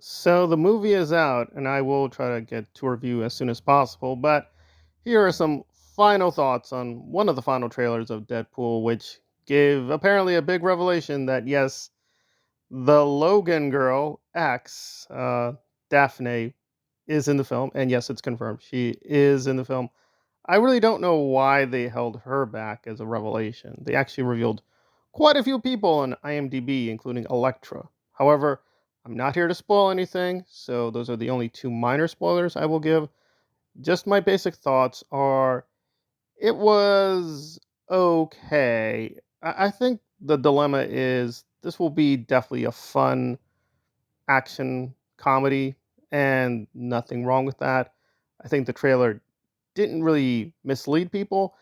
So the movie is out, and I will try to get to review as soon as possible. But here are some final thoughts on one of the final trailers of Deadpool, which gave apparently a big revelation that yes, the Logan girl X, Daphne, is in the film, and yes, it's confirmed she is in the film. I really don't know why they held her back as a revelation. They actually revealed quite a few people on IMDb, including Elektra. However, I'm not here to spoil anything, so those are the only two minor spoilers I will give. Just my basic thoughts are it was okay. I think the dilemma is this will be definitely a fun action comedy, and nothing wrong with that. I think the trailer didn't really mislead people.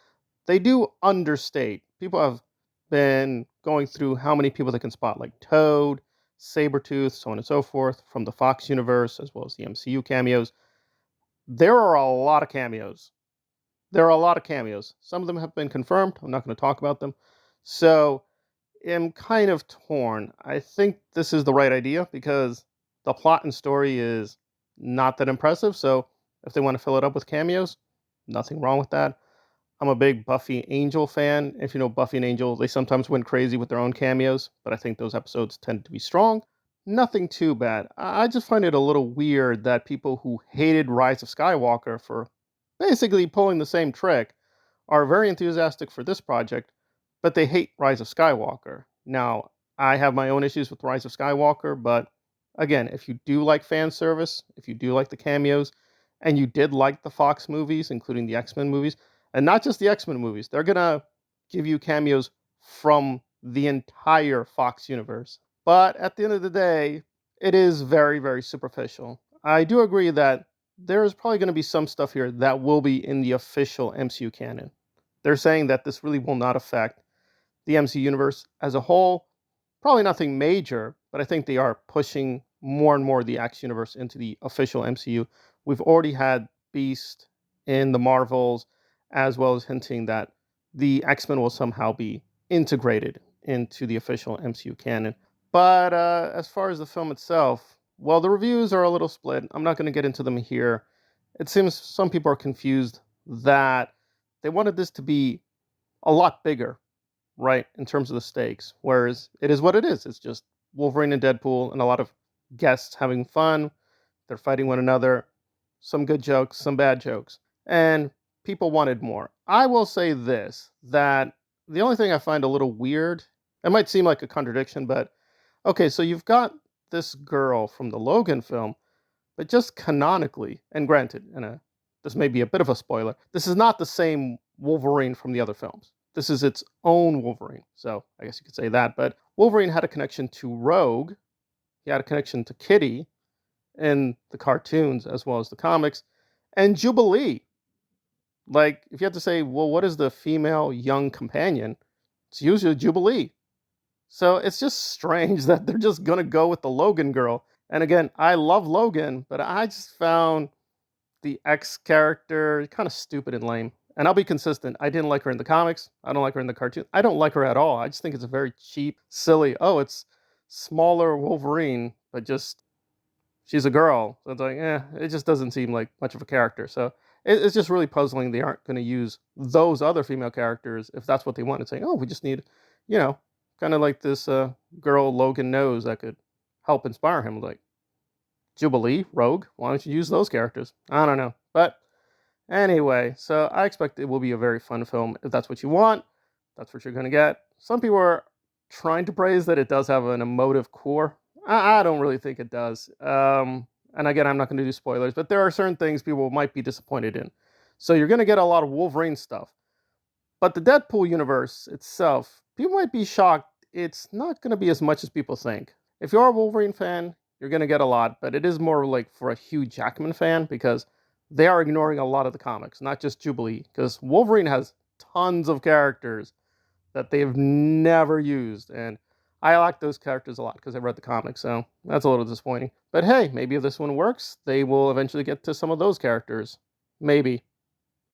They do understate. People have been going through how many people they can spot, like Toad, Sabretooth, so on and so forth, from the Fox universe, as well as the MCU cameos. There are a lot of cameos. There are a lot of cameos. Some of them have been confirmed. I'm not going to talk about them. So I'm kind of torn. I think this is the right idea because the plot and story is not that impressive. So if they want to fill it up with cameos, nothing wrong with that. I'm a big Buffy Angel fan. If you know Buffy and Angel, they sometimes went crazy with their own cameos, but I think those episodes tend to be strong. Nothing too bad. I just find it a little weird that people who hated Rise of Skywalker for basically pulling the same trick are very enthusiastic for this project, but they hate Rise of Skywalker. Now, I have my own issues with Rise of Skywalker, but again, if you do like fan service, if you do like the cameos, and you did like the Fox movies, including the X Men movies, and not just the X Men movies, they're going to give you cameos from the entire Fox universe. But at the end of the day, it is very, very superficial. I do agree that there is probably going to be some stuff here that will be in the official MCU canon. They're saying that this really will not affect the MCU universe as a whole. Probably nothing major, but I think they are pushing more and more the X universe into the official MCU. We've already had Beast in the Marvels, as well as hinting that the X Men will somehow be integrated into the official MCU canon. But as far as the film itself, well, the reviews are a little split. I'm not going to get into them here. It seems some people are confused that they wanted this to be a lot bigger, right, in terms of the stakes. Whereas it is what it is. It's just Wolverine and Deadpool and a lot of guests having fun. They're fighting one another. Some good jokes, some bad jokes. And people wanted more. I will say this, that the only thing I find a little weird, it might seem like a contradiction, but okay, so you've got this girl from the Logan film, but just canonically, and granted, this may be a bit of a spoiler, this is not the same Wolverine from the other films. This is its own Wolverine. So I guess you could say that. But Wolverine had a connection to Rogue. He had a connection to Kitty in the cartoons as well as the comics. And Jubilee. Like, if you have to say, well, what is the female young companion? It's usually Jubilee. So it's just strange that they're just going to go with the Logan girl. And again, I love Logan, but I just found the X character kind of stupid and lame. And I'll be consistent. I didn't like her in the comics. I don't like her in the cartoon. I don't like her at all. I just think it's a very cheap, silly. Oh, it's smaller Wolverine, but just she's a girl. So it's like, it just doesn't seem like much of a character. So it's just really puzzling. They aren't going to use those other female characters if that's what they want. It's saying, oh, we just need, you know, kind of like this girl Logan knows that could help inspire him. Like Jubilee, Rogue. Why don't you use those characters? I don't know, but anyway, so I expect it will be a very fun film. If that's what you want, that's what you're going to get. Some people are trying to praise that it does have an emotive core. I don't really think it does. And again, I'm not going to do spoilers, but there are certain things people might be disappointed in. So you're going to get a lot of Wolverine stuff. But the Deadpool universe itself, people might be shocked. It's not going to be as much as people think. If you're a Wolverine fan, you're going to get a lot, but it is more like for a Hugh Jackman fan because they are ignoring a lot of the comics, not just Jubilee, because Wolverine has tons of characters that they've never used, and I like those characters a lot because I read the comics, so that's a little disappointing. But hey, maybe if this one works, they will eventually get to some of those characters. Maybe.